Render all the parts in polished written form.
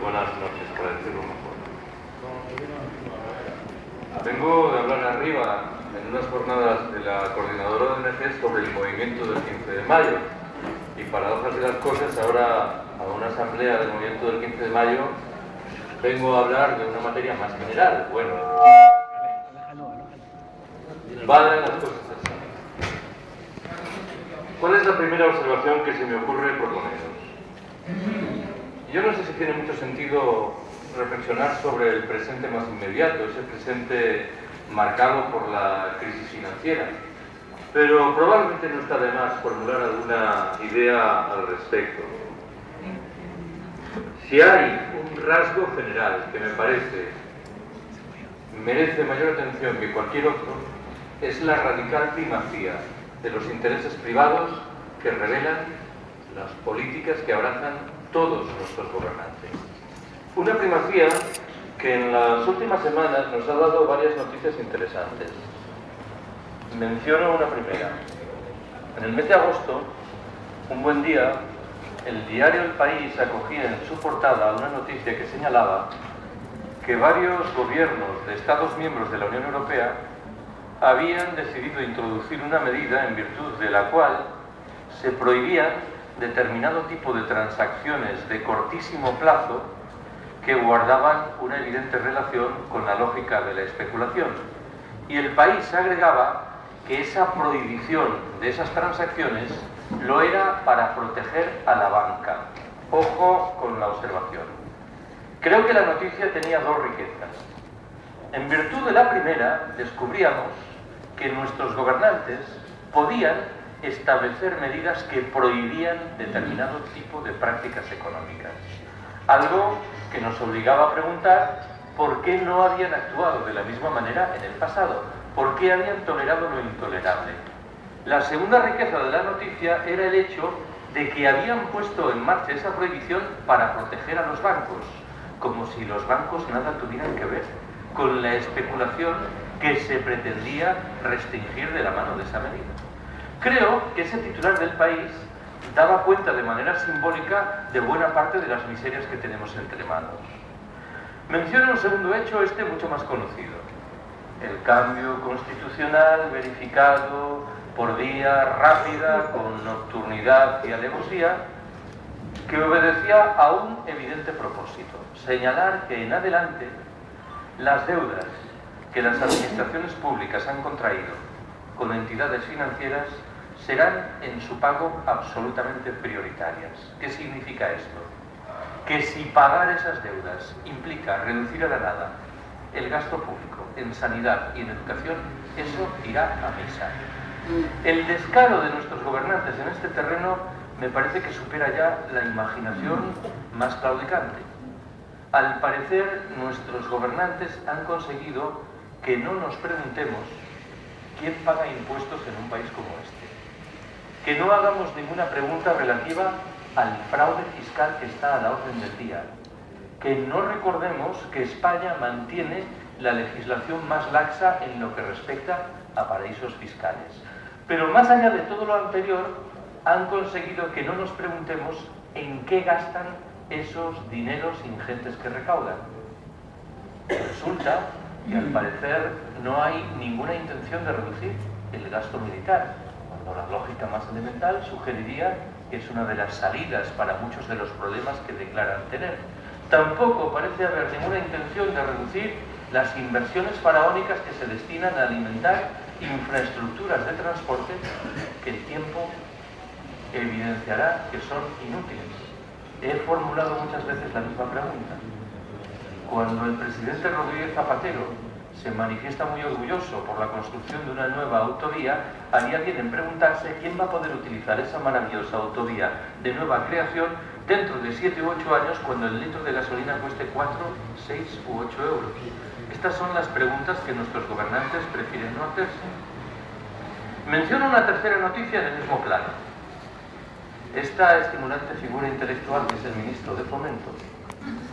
Buenas noches, para decirlo mejor. Vengo de hablar arriba en unas jornadas de la Coordinadora de ONG sobre el movimiento del 15 de mayo. Y paradojas de las cosas, ahora a una asamblea del movimiento del 15 de mayo vengo a hablar de una materia más general. Bueno, vayan las cosas así. ¿Cuál es la primera observación que se me ocurre proponeros? Yo no sé si tiene mucho sentido reflexionar sobre el presente más inmediato, ese presente marcado por la crisis financiera, pero probablemente no está de más formular alguna idea al respecto. Si hay un rasgo general que me parece merece mayor atención que cualquier otro, es la radical primacía de los intereses privados que revelan las políticas que abrazan todos nuestros gobernantes. Una primacía que en las últimas semanas nos ha dado varias noticias interesantes. Menciono una primera. En el mes de agosto, un buen día, el diario El País acogía en su portada una noticia que señalaba que varios gobiernos de Estados miembros de la Unión Europea habían decidido introducir una medida en virtud de la cual se prohibían determinado tipo de transacciones de cortísimo plazo que guardaban una evidente relación con la lógica de la especulación. Y El País agregaba que esa prohibición de esas transacciones lo era para proteger a la banca. Ojo con la observación. Creo que la noticia tenía dos riquezas. En virtud de la primera, descubríamos que nuestros gobernantes podían establecer medidas que prohibían determinado tipo de prácticas económicas. Algo que nos obligaba a preguntar por qué no habían actuado de la misma manera en el pasado, por qué habían tolerado lo intolerable. La segunda riqueza de la noticia era el hecho de que habían puesto en marcha esa prohibición para proteger a los bancos, como si los bancos nada tuvieran que ver con la especulación que se pretendía restringir de la mano de esa medida. Creo que ese titular del País daba cuenta de manera simbólica de buena parte de las miserias que tenemos entre manos. Menciono un segundo hecho, mucho más conocido. El cambio constitucional verificado por vía rápida, con nocturnidad y alevosía, que obedecía a un evidente propósito: señalar que en adelante las deudas que las administraciones públicas han contraído con entidades financieras serán en su pago absolutamente prioritarias. ¿Qué significa esto? Que si pagar esas deudas implica reducir a la nada el gasto público en sanidad y en educación, eso irá a misa. El descaro de nuestros gobernantes en este terreno me parece que supera ya la imaginación más claudicante. Al parecer, nuestros gobernantes han conseguido que no nos preguntemos quién paga impuestos en un país como este. Que no hagamos ninguna pregunta relativa al fraude fiscal que está a la orden del día. Que no recordemos que España mantiene la legislación más laxa en lo que respecta a paraísos fiscales. Pero más allá de todo lo anterior, han conseguido que no nos preguntemos en qué gastan esos dineros ingentes que recaudan. Resulta que al parecer no hay ninguna intención de reducir el gasto militar, cuando la lógica más elemental sugeriría que es una de las salidas para muchos de los problemas que declaran tener. Tampoco parece haber ninguna intención de reducir las inversiones faraónicas que se destinan a alimentar infraestructuras de transporte que el tiempo evidenciará que son inútiles. He formulado muchas veces la misma pregunta. Cuando el presidente Rodríguez Zapatero se manifiesta muy orgulloso por la construcción de una nueva autovía, haría bien en preguntarse quién va a poder utilizar esa maravillosa autovía de nueva creación dentro de 7 u 8 años, cuando el litro de gasolina cueste 4, 6 u 8 euros. Estas son las preguntas que nuestros gobernantes prefieren no hacerse. Menciono una tercera noticia en el mismo plano. Esta estimulante figura intelectual que es el ministro de Fomento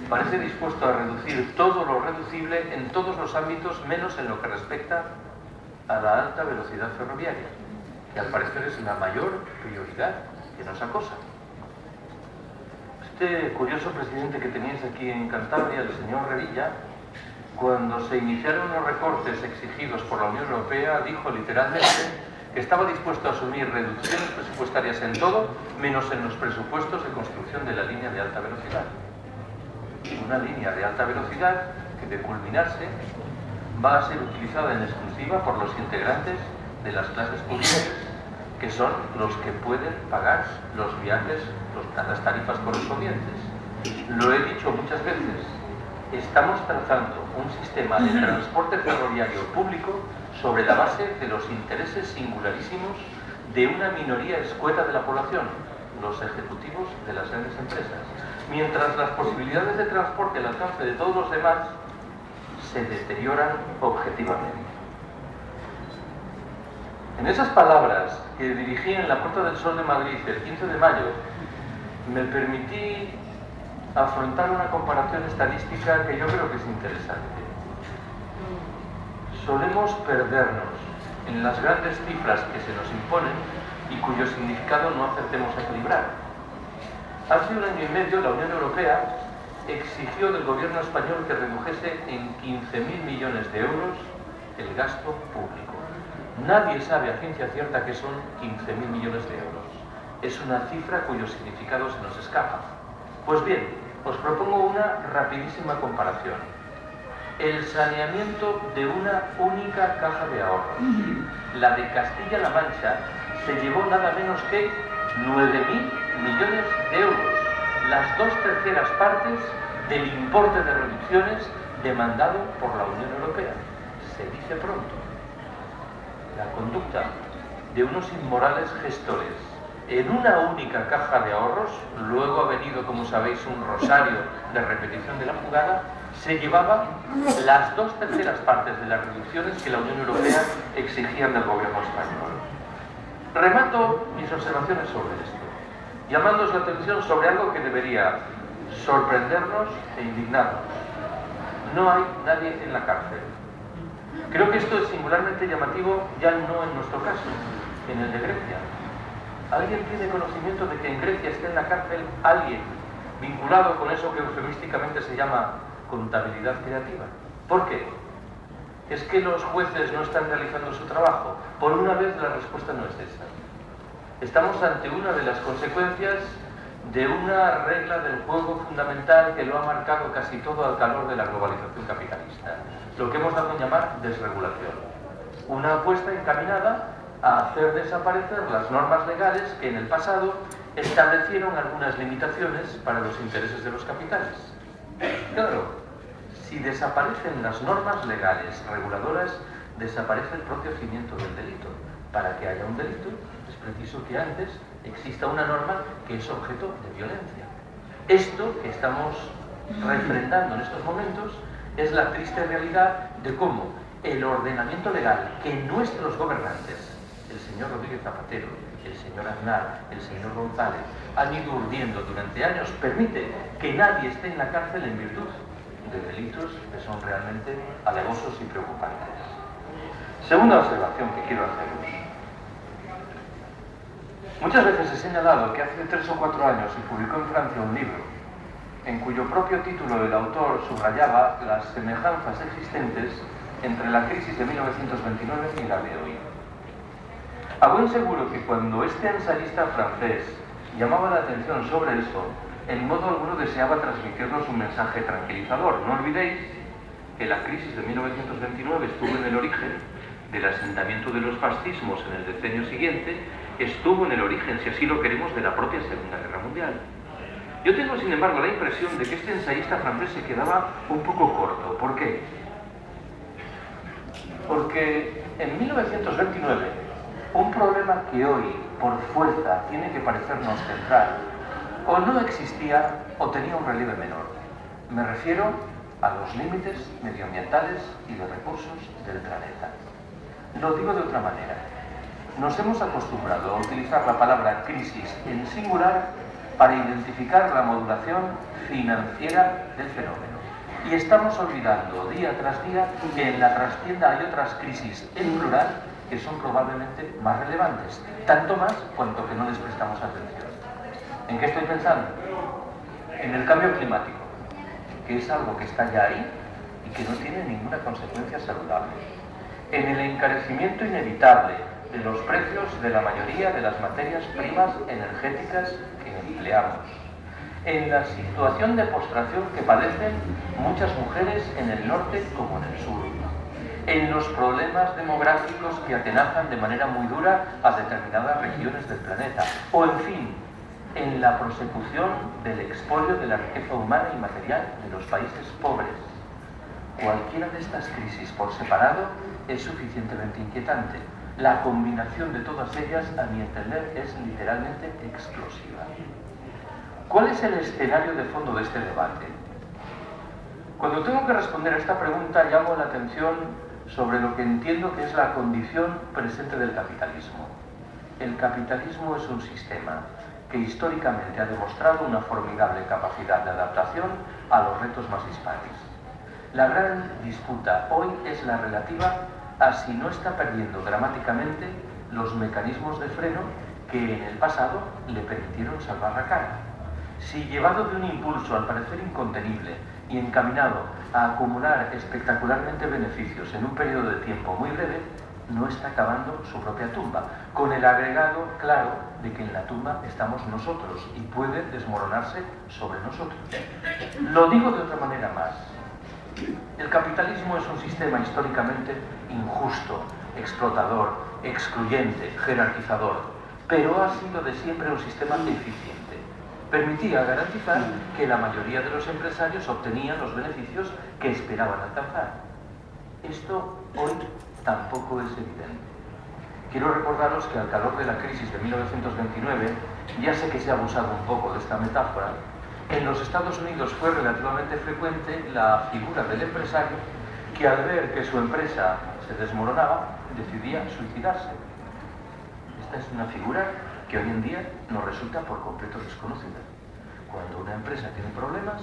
parece dispuesto a reducir todo lo reducible en todos los ámbitos, menos en lo que respecta a la alta velocidad ferroviaria, que al parecer es la mayor prioridad que nos acosa. este curioso presidente que teníais aquí en Cantabria, el señor Revilla, cuando se iniciaron los recortes exigidos por la Unión Europea, dijo literalmente que estaba dispuesto a asumir reducciones presupuestarias en todo, menos en los presupuestos de construcción de la línea de alta velocidad. Una línea de alta velocidad que, de culminarse, va a ser utilizada en exclusiva por los integrantes de las clases populares, que son los que pueden pagar los viajes, las tarifas correspondientes. Lo he dicho muchas veces, estamos trazando un sistema de transporte ferroviario público sobre la base de los intereses singularísimos de una minoría escueta de la población, los ejecutivos de las grandes empresas, mientras las posibilidades de transporte al alcance de todos los demás se deterioran objetivamente. En esas palabras que dirigí en la Puerta del Sol de Madrid el 15 de mayo, me permití afrontar una comparación estadística que yo creo que es interesante. Solemos perdernos en las grandes cifras que se nos imponen y cuyo significado no acertemos a equilibrar. Hace un año y medio la Unión Europea exigió del gobierno español que redujese en 15.000 millones de euros el gasto público. Nadie sabe a ciencia cierta qué son 15.000 millones de euros. Es una cifra cuyo significado se nos escapa. Pues bien, os propongo una rapidísima comparación. El saneamiento de una única caja de ahorros, la de Castilla-La Mancha, se llevó nada menos que 9.000 millones de euros, las 2/3 partes del importe de reducciones demandado por la Unión Europea. Se dice pronto. La conducta de unos inmorales gestores en una única caja de ahorros, luego ha venido, como sabéis, un rosario de repetición de la jugada, se llevaba las 2/3 partes de las reducciones que la Unión Europea exigía del gobierno español. Remato mis observaciones sobre esto, llamándoos la atención sobre algo que debería sorprendernos e indignarnos. No hay nadie en la cárcel. Creo que esto es singularmente llamativo, ya no en nuestro caso, en el de Grecia. ¿Alguien tiene conocimiento de que en Grecia esté en la cárcel alguien vinculado con eso que eufemísticamente se llama contabilidad creativa? ¿Por qué? ¿Es que los jueces no están realizando su trabajo? Por una vez la respuesta no es esa. Estamos ante una de las consecuencias de una regla del juego fundamental que lo ha marcado casi todo al calor de la globalización capitalista, lo que hemos dado a llamar desregulación. Una apuesta encaminada a hacer desaparecer las normas legales que en el pasado establecieron algunas limitaciones para los intereses de los capitales. Claro, si desaparecen las normas legales reguladoras, desaparece el propio cimiento del delito. Para que haya un delito, es preciso que antes exista una norma que es objeto de violencia. Esto que estamos refrendando en estos momentos es la triste realidad de cómo el ordenamiento legal que nuestros gobernantes, el señor Rodríguez Zapatero, el señor Aznar, el señor González, han ido urdiendo durante años, permite que nadie esté en la cárcel en virtud de delitos que son realmente alevosos y preocupantes. Segunda observación que quiero haceros. Muchas veces he señalado que hace 3 o 4 años se publicó en Francia un libro en cuyo propio título el autor subrayaba las semejanzas existentes entre la crisis de 1929 y la de hoy. A buen seguro que cuando este ensayista francés llamaba la atención sobre eso, en modo alguno deseaba transmitirnos un mensaje tranquilizador. No olvidéis que la crisis de 1929 estuvo en el origen del asentamiento de los fascismos en el decenio siguiente, estuvo en el origen, si así lo queremos, de la propia Segunda Guerra Mundial. Yo tengo, sin embargo, la impresión de que este ensayista francés se quedaba un poco corto. ¿Por qué? Porque en 1929, un problema que hoy, por fuerza, tiene que parecernos central, o no existía o tenía un relieve menor. Me refiero a los límites medioambientales y de recursos del planeta. Lo digo de otra manera. Nos hemos acostumbrado a utilizar la palabra crisis en singular para identificar la modulación financiera del fenómeno. Y estamos olvidando día tras día que en la trastienda hay otras crisis en plural que son probablemente más relevantes, tanto más cuanto que no les prestamos atención. ¿En qué estoy pensando? En el cambio climático, que es algo que está ya ahí y que no tiene ninguna consecuencia saludable. En el encarecimiento inevitable de los precios de la mayoría de las materias primas energéticas que empleamos. En la situación de postración que padecen muchas mujeres en el norte como en el sur. En los problemas demográficos que atenazan de manera muy dura a determinadas regiones del planeta. O, en fin, en la prosecución del expolio de la riqueza humana y material de los países pobres. Cualquiera de estas crisis por separado es suficientemente inquietante. La combinación de todas ellas, a mi entender, es literalmente explosiva. ¿Cuál es el escenario de fondo de este debate? Cuando tengo que responder a esta pregunta, llamo la atención sobre lo que entiendo que es la condición presente del capitalismo. El capitalismo es un sistema que históricamente ha demostrado una formidable capacidad de adaptación a los retos más dispares. La gran disputa hoy es la relativa a si no está perdiendo dramáticamente los mecanismos de freno que en el pasado le permitieron salvar la cara. Si llevado de un impulso al parecer incontenible y encaminado a acumular espectacularmente beneficios en un periodo de tiempo muy breve, no está cavando su propia tumba, con el agregado claro de que en la tumba estamos nosotros y puede desmoronarse sobre nosotros. Lo digo de otra manera más. El capitalismo es un sistema históricamente injusto, explotador, excluyente, jerarquizador, pero ha sido de siempre un sistema eficiente. Permitía garantizar que la mayoría de los empresarios obtenían los beneficios que esperaban alcanzar. Esto hoy tampoco es evidente. Quiero recordaros que al calor de la crisis de 1929, ya sé que se ha abusado un poco de esta metáfora, en los Estados Unidos fue relativamente frecuente la figura del empresario que al ver que su empresa se desmoronaba, decidía suicidarse. Esta es una figura que hoy en día nos resulta por completo desconocida. Cuando una empresa tiene problemas,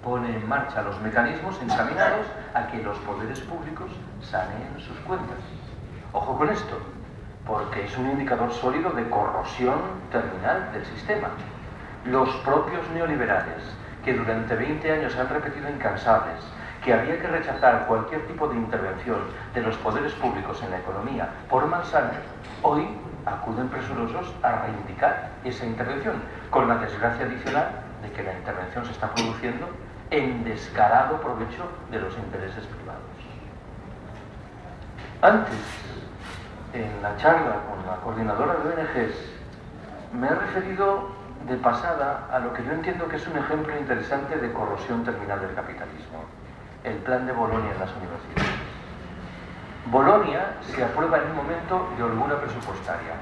pone en marcha los mecanismos encaminados a que los poderes públicos saneen sus cuentas. Ojo con esto, porque es un indicador sólido de corrosión terminal del sistema. Los propios neoliberales, que durante 20 años han repetido incansables que había que rechazar cualquier tipo de intervención de los poderes públicos en la economía por malsana, hoy acuden presurosos a reivindicar esa intervención, con la desgracia adicional de que la intervención se está produciendo en descarado provecho de los intereses privados. Antes, en la charla con la coordinadora de ONGs, me he referido de pasada a lo que yo entiendo que es un ejemplo interesante de corrosión terminal del capitalismo, el plan de Bolonia en las universidades. Bolonia se aprueba en un momento de holgura presupuestaria,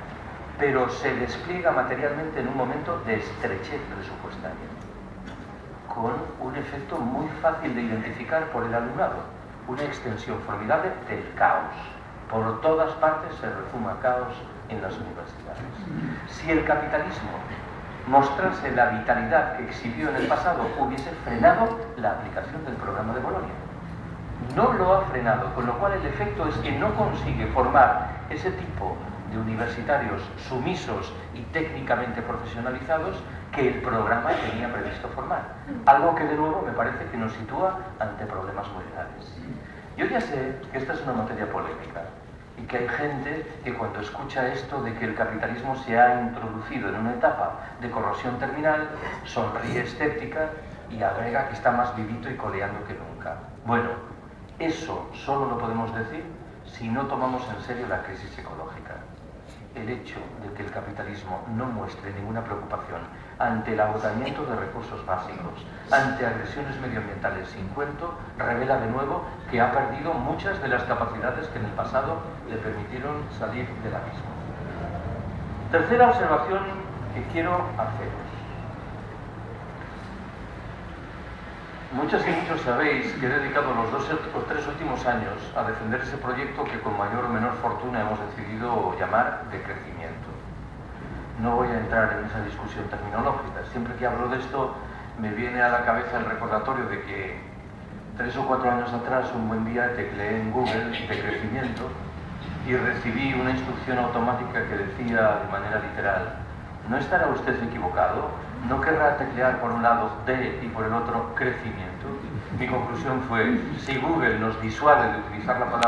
pero se despliega materialmente en un momento de estrechez presupuestaria, con un efecto muy fácil de identificar por el alumnado, una extensión formidable del caos. Por todas partes se rezuma caos en las universidades. Si el capitalismo mostrase la vitalidad que exhibió en el pasado, hubiese frenado la aplicación del programa de Bolonia. No lo ha frenado, con lo cual el efecto es que no consigue formar ese tipo de universitarios sumisos y técnicamente profesionalizados que el programa tenía previsto formar. Algo que de nuevo me parece que nos sitúa ante problemas muy graves. Yo ya sé que esta es una materia polémica y que hay gente que cuando escucha esto de que el capitalismo se ha introducido en una etapa de corrosión terminal, sonríe escéptica y agrega que está más vivito y coleando que nunca. Bueno, eso solo lo podemos decir si no tomamos en serio la crisis ecológica. El hecho de que el capitalismo no muestre ninguna preocupación ante el agotamiento de recursos básicos, ante agresiones medioambientales sin cuento, revela de nuevo que ha perdido muchas de las capacidades que en el pasado le permitieron salir del abismo. Tercera observación que quiero haceros. Muchas y muchos sabéis que he dedicado los 2 o 3 últimos años a defender ese proyecto que con mayor o menor fortuna hemos decidido llamar de crecimiento. No voy a entrar en esa discusión terminológica. Siempre que hablo de esto me viene a la cabeza el recordatorio de que 3 o 4 años atrás, un buen día, tecleé en Google de crecimiento y recibí una instrucción automática que decía de manera literal: no estará usted equivocado, no querrá teclear por un lado D y por el otro crecimiento. Mi conclusión fue, si Google nos disuade de utilizar la palabra